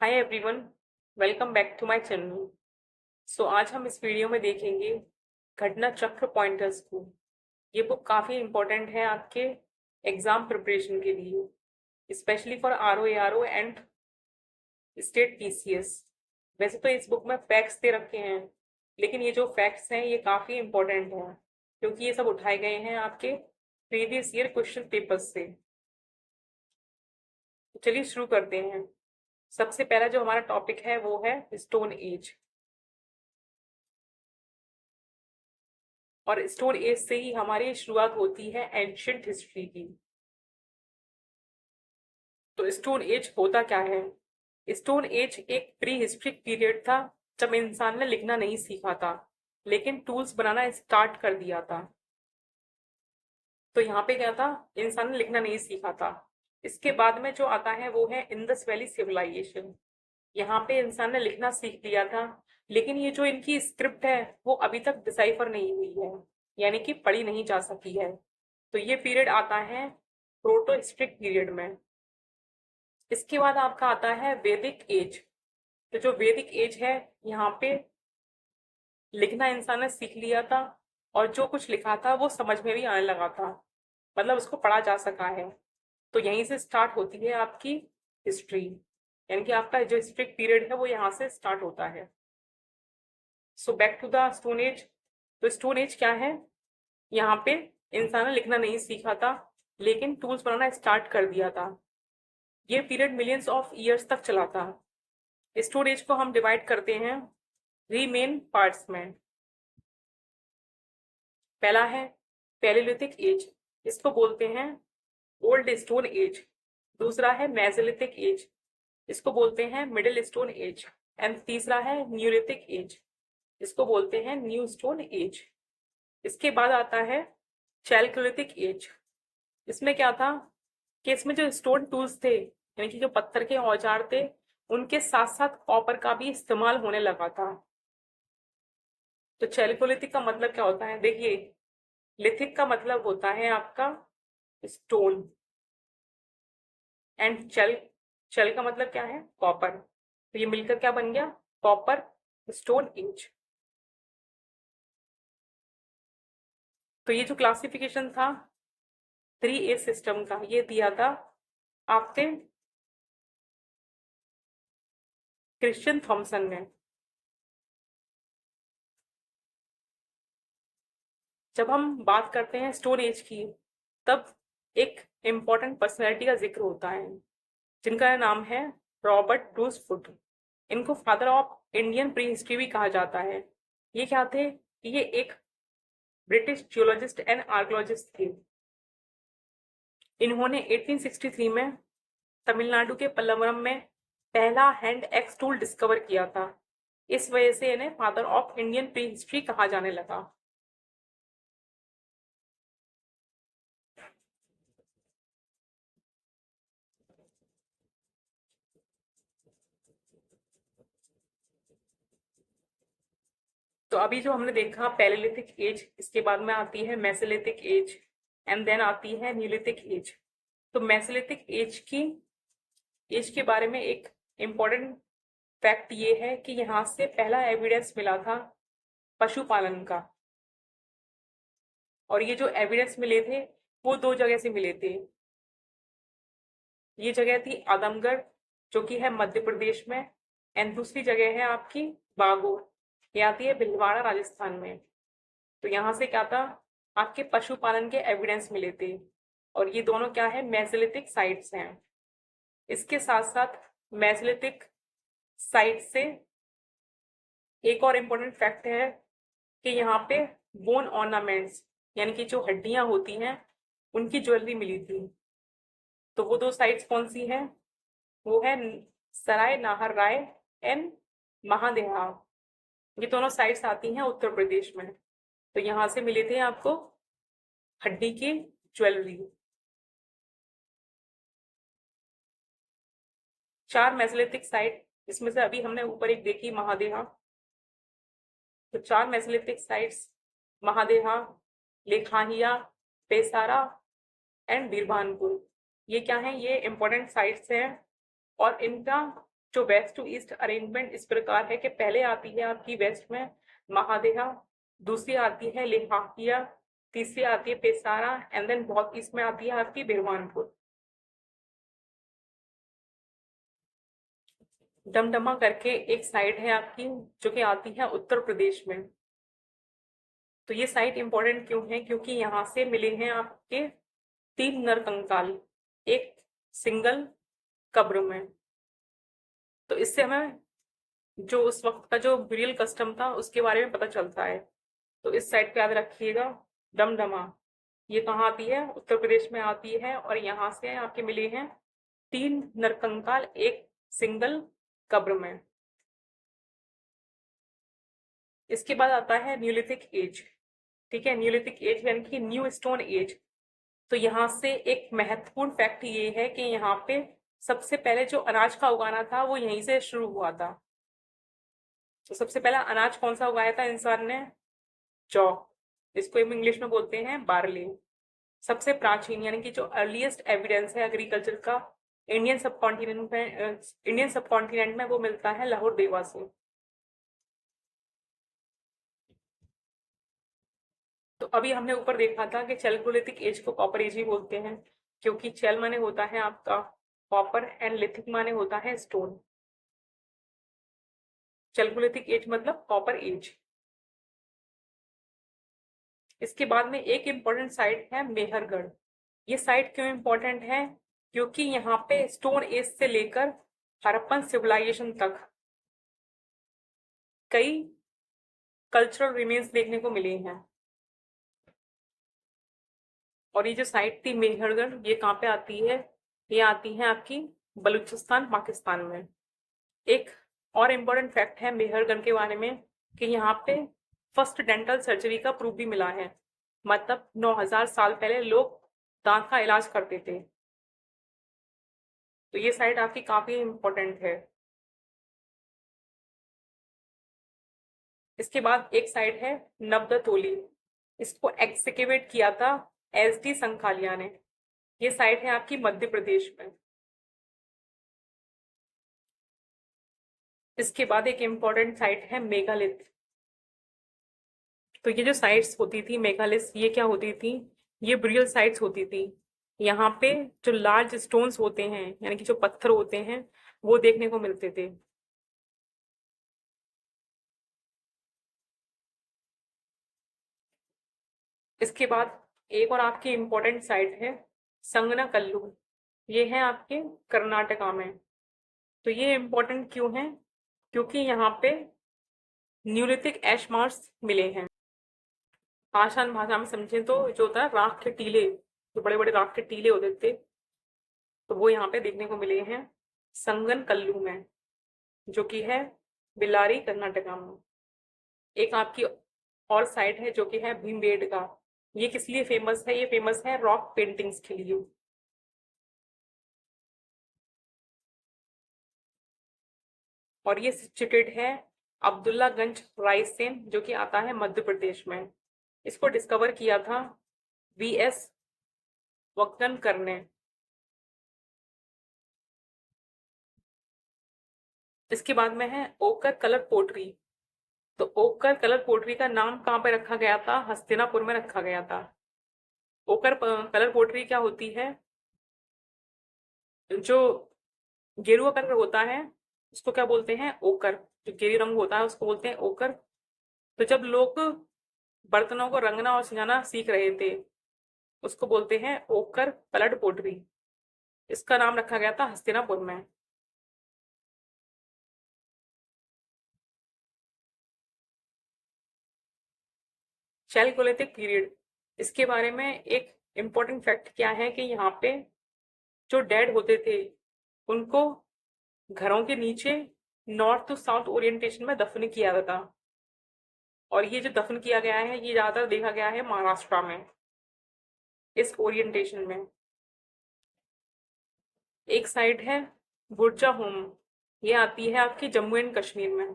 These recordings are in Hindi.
Hi everyone, welcome back to my channel. आज हम इस वीडियो में देखेंगे घटना चक्र पॉइंटर्स को। ये बुक काफ़ी इम्पोर्टेंट है आपके एग्ज़ाम प्रिपरेशन के लिए, specially for R O and state PCS. वैसे तो इस बुक में फैक्ट्स दे रखे हैं, लेकिन ये जो फैक्ट्स हैं ये काफ़ी इम्पोर्टेंट हैं क्योंकि ये सब उठाए गए हैं आपके प्रीवियस ईयर क्वेश्चन पेपर्स से। तो चलिए शुरू करते हैं। सबसे पहला जो हमारा टॉपिक है वो है स्टोन एज। और स्टोन एज से ही हमारी शुरुआत होती है एंशियंट हिस्ट्री की। तो स्टोन एज होता क्या है? स्टोन एज एक प्री हिस्ट्रिक पीरियड था जब इंसान ने लिखना नहीं सीखा था, लेकिन टूल्स बनाना स्टार्ट कर दिया था। तो यहाँ पे क्या था? इंसान ने लिखना नहीं सीखा था। इसके बाद में जो आता है वो है इंडस वैली सिविलाइजेशन। यहाँ पे इंसान ने लिखना सीख लिया था, लेकिन ये जो इनकी स्क्रिप्ट है वो अभी तक डिसाइफर नहीं हुई है, यानी कि पढ़ी नहीं जा सकी है। तो ये पीरियड आता है प्रोटो हिस्ट्रिक पीरियड में। इसके बाद आपका आता है वैदिक एज। तो जो वैदिक एज है, यहाँ पे लिखना इंसान ने सीख लिया था और जो कुछ लिखा था वो समझ में भी आने लगा था, मतलब उसको पढ़ा जा सका है। तो यहीं से स्टार्ट होती है आपकी हिस्ट्री, यानी कि आपका जो हिस्ट्रिक पीरियड है वो यहाँ से स्टार्ट होता है। So back to the stone age. तो स्टोन एज क्या है? यहाँ पे इंसान ने लिखना नहीं सीखा था, लेकिन टूल्स बनाना स्टार्ट कर दिया था। ये पीरियड मिलियंस ऑफ ईयर्स तक चला था। स्टोन एज को हम डिवाइड करते हैं 3 मेन पार्ट्स में। पहला है पैलेलिथिक एज, इसको बोलते हैं ओल्ड स्टोन एज। दूसरा है मेसोलिथिक एज, इसको बोलते हैं मिडिल स्टोन एज। एंड तीसरा है न्यूलिथिक एज, इसको बोलते हैं न्यू स्टोन एज। इसके बाद आता है चैल्कोलिथिक एज। इसमें क्या था कि इसमें जो स्टोन टूल्स थे, यानी कि जो पत्थर के औजार थे, उनके साथ साथ कॉपर का भी इस्तेमाल होने लगा था। तो चैल्कोलिथिक का मतलब क्या होता है? देखिए, लिथिक का मतलब होता है आपका स्टोन, एंड चैल चैल का मतलब क्या है? कॉपर। तो ये मिलकर क्या बन गया? Copper stone age. तो ये जो क्लासिफिकेशन था 3A सिस्टम का, ये दिया था आपके क्रिश्चियन थॉमसन ने। जब हम बात करते हैं स्टोन एज की, तब एक इम्पॉर्टेंट पर्सनैलिटी का जिक्र होता है, जिनका नाम है रॉबर्ट ब्रूस फुट। इनको father of Indian pre history भी कहा जाता है। ये क्या थे? ये एक ब्रिटिश जियोलॉजिस्ट एंड आर्कियोलॉजिस्ट थे। इन्होंने 1863 में तमिलनाडु के पल्लवरम में पहला हैंड एक्स टूल डिस्कवर किया था। इस वजह से इन्हें father of Indian pre history कहा जाने लगा। तो अभी जो हमने देखा पैलेलिथिक एज, इसके बाद में आती है मेसोलिथिक एज, एंड देन आती है न्यूलिथिक एज। तो मेसोलिथिक एज के बारे में एक इम्पॉर्टेंट फैक्ट ये है कि यहाँ से पहला एविडेंस मिला था पशुपालन का। और ये जो एविडेंस मिले थे वो दो जगह से मिले थे। ये जगह थी आदमगढ़, जो कि है मध्य प्रदेश में, एंड दूसरी जगह है आपकी बागो, ये आती है भिलवाड़ा राजस्थान में। तो यहाँ से क्या था? आपके पशुपालन के एविडेंस मिले थे, और ये दोनों क्या है? मेसोलिथिक साइट्स हैं। इसके साथ साथ मेसोलिथिक साइट से एक और इम्पोर्टेंट फैक्ट है कि यहाँ पे बोन ऑर्नामेंट्स, यानी कि जो हड्डियां होती हैं, उनकी ज्वेलरी मिली थी। तो वो दो साइट्स कौन सी हैं? वो है सराय नाहर राय एंड महादेहा। ये दोनों साइट्स आती हैं उत्तर प्रदेश में। तो यहाँ से मिले थे आपको हड्डी की ज्वेलरी। 4 मेसोलिथिक साइट, इसमें से अभी हमने ऊपर एक देखी महादेहा। तो 4 Mesolithic sites महादेहा, लेखाहिया, Pesara and Birbhanpur, ये क्या है? ये इंपॉर्टेंट साइट्स हैं। और इनका जो वेस्ट टू ईस्ट अरेंजमेंट इस प्रकार है कि पहले आती है आपकी वेस्ट में महादेहा, दूसरी आती है लेहाकिया, तीसरी आती है पेसारा एंड देन बहुत ईस्ट में आती है आपकी बिरवानपुर। डमडमा करके एक साइड है आपकी जो कि आती है उत्तर प्रदेश में। तो ये साइट इंपॉर्टेंट क्यों है? क्योंकि यहाँ से मिले हैं आपके 3 नरकंकाल एक सिंगल कब्र में। तो इससे हमें जो उस वक्त का जो ब्यूरियल कस्टम था उसके बारे में पता चलता है। तो इस साइट पे याद रखिएगा, डमडमा ये कहाँ आती है? उत्तर प्रदेश में आती है और यहाँ से आपके मिले हैं 3 नरकंकाल एक सिंगल कब्र में। इसके बाद आता है न्यूलिथिक एज। ठीक है, न्यूलिथिक एज यानी कि न्यू स्टोन एज। तो यहाँ से एक महत्वपूर्ण फैक्ट ये है कि यहाँ पे सबसे पहले जो अनाज का उगाना था वो यहीं से शुरू हुआ था। तो सबसे पहला अनाज कौन सा उगाया था इंसान ने? जौ। इसको हम इंग्लिश में बोलते हैं बार्ली। सबसे प्राचीन यानी कि जो अर्लीस्ट एविडेंस है एग्रीकल्चर का इंडियन सब कॉन्टिनेंट में वो मिलता है लाहौर देवा से। तो अभी हमने ऊपर देखा था कि चैल्कोलिथिक एज को कॉपर एज ही बोलते हैं, क्योंकि चैल माने होता है आपका कॉपर एंड लिथिक माने होता है स्टोन। चैल्कोलिथिक एज मतलब कॉपर एज। इसके बाद में एक इम्पोर्टेंट साइट है मेहरगढ़। ये साइट क्यों इम्पोर्टेंट है? क्योंकि यहाँ पे स्टोन एज से लेकर हड़प्पन सिविलाइजेशन तक कई कल्चरल रिमेन्स देखने को मिले हैं। और ये जो साइट थी मेहरगढ़ ये कहाँ पे आती है? ये आती है आपकी बलूचिस्तान पाकिस्तान में। एक और इम्पोर्टेंट फैक्ट है मेहरगढ़ के बारे में कि यहाँ पे फर्स्ट डेंटल सर्जरी का प्रूफ भी मिला है। मतलब 9000 साल पहले लोग दांत का इलाज करते थे। तो ये साइट आपकी काफी इम्पोर्टेंट है। इसके बाद एक साइट है नब्दतोली। इसको एक्सकेवेट किया था एस डी संखालिया ने। ये साइट है आपकी मध्य प्रदेश में। इसके बाद एक इम्पोर्टेंट साइट है मेगालिथ। तो ये जो साइट्स होती थी मेगालिथ ये क्या होती थी? ये ब्रियल साइट्स होती थी। यहाँ पे जो लार्ज स्टोन्स होते हैं यानी कि जो पत्थर होते हैं वो देखने को मिलते थे। इसके बाद एक और आपकी इम्पोर्टेंट साइट है संगनाकल्लू। ये है आपके कर्नाटका में। तो ये इम्पोर्टेंट क्यों है? क्योंकि यहाँ पे न्यूलिथिक एश मार्क्स मिले हैं। आसान भाषा में समझें तो जो होता है राख के टीले, जो बड़े बड़े राख के टीले होते थे तो वो यहाँ पे देखने को मिले हैं संगन कल्लू में, जो कि है बिलारी कर्नाटका में। एक आपकी और साइट है जो कि है भीमबेडका। ये किस लिए फेमस है? ये फेमस है रॉक पेंटिंग्स के लिए। और ये सिचुएटेड है अब्दुल्लागंज रायसेन जो कि आता है मध्य प्रदेश में। इसको डिस्कवर किया था वीएस वक्कनकर ने। इसके बाद में है ओकर कलर पोट्री। तो ओकर कलर पोट्री का नाम कहाँ पे रखा गया था? हस्तिनापुर में रखा गया था। ओकर कलर पोट्री क्या होती है? जो गेरुआ कलर होता है उसको क्या बोलते हैं? ओकर। जो गेरू रंग होता है उसको बोलते हैं ओकर। तो जब लोग बर्तनों को रंगना और सजाना सीख रहे थे उसको बोलते हैं ओकर कलर्ड पोट्री। इसका नाम रखा गया था हस्तिनापुर में। चैल्कोलिथिक पीरियड, इसके बारे में एक इम्पोर्टेंट फैक्ट क्या है कि यहाँ पे जो डेड होते थे उनको घरों के नीचे नॉर्थ टू साउथ ओरिएंटेशन में दफन किया जाता था। और ये जो दफन किया गया है ये ज्यादातर देखा गया है महाराष्ट्र में इस ओरिएंटेशन में। एक साइड है बुर्जा होम। ये आती है आपकी जम्मू एंड कश्मीर में।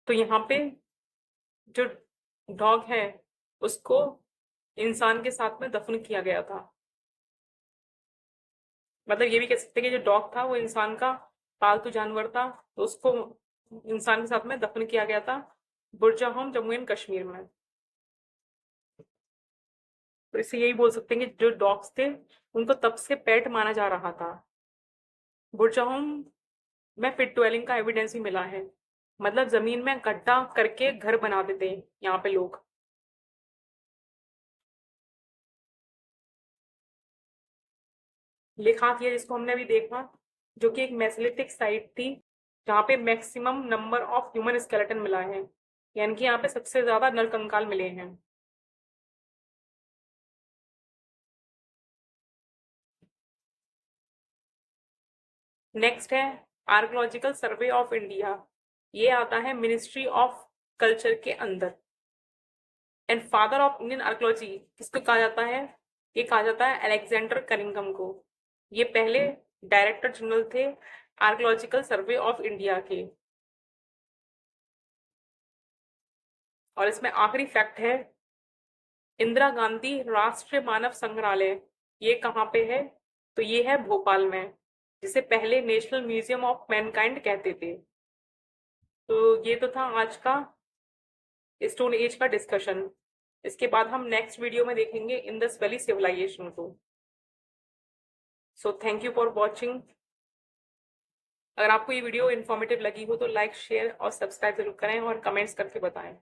तो यहाँ पे जो डॉग है उसको इंसान के साथ में दफन किया गया था। मतलब ये भी कह सकते हैं कि जो डॉग था वो इंसान का पालतू जानवर था, तो उसको इंसान के साथ में दफन किया गया था बुरजाहोम, जम्मू एंड कश्मीर में। तो इससे यही बोल सकते हैं कि जो डॉग्स थे उनको तब से पेट माना जा रहा था। बुरजाहोम में पिट ट्वेलिंग का एविडेंस भी मिला है, मतलब जमीन में गड्ढा करके घर बना देते हैं यहाँ पे लोग। लिखात जिसको हमने अभी देखा, जो कि एक मेसोलिथिक साइट थी, जहाँ पे maximum number of human skeleton मिला है, यानी कि यहाँ पे सबसे ज्यादा नर कंकाल मिले हैं। नेक्स्ट है आर्कोलॉजिकल सर्वे ऑफ इंडिया। ये आता है मिनिस्ट्री ऑफ कल्चर के अंदर। And father of Indian archaeology किसको कहा जाता है? ये कहा जाता है अलेक्जेंडर कनिंघम को। ये पहले डायरेक्टर जनरल थे आर्कोलॉजिकल सर्वे ऑफ इंडिया के। और इसमें आखिरी फैक्ट है, इंदिरा गांधी राष्ट्रीय मानव संग्रहालय ये कहाँ पे है? तो ये है भोपाल में, जिसे पहले नेशनल म्यूजियम ऑफ मैनकाइंड कहते थे। तो ये तो था आज का स्टोन एज का डिस्कशन। इसके बाद हम नेक्स्ट वीडियो में देखेंगे इंडस वैली सिविलाइजेशन को। So thank you for watching. अगर आपको ये वीडियो इन्फॉर्मेटिव लगी हो तो लाइक, शेयर और सब्सक्राइब जरूर करें और कमेंट्स करके बताएं।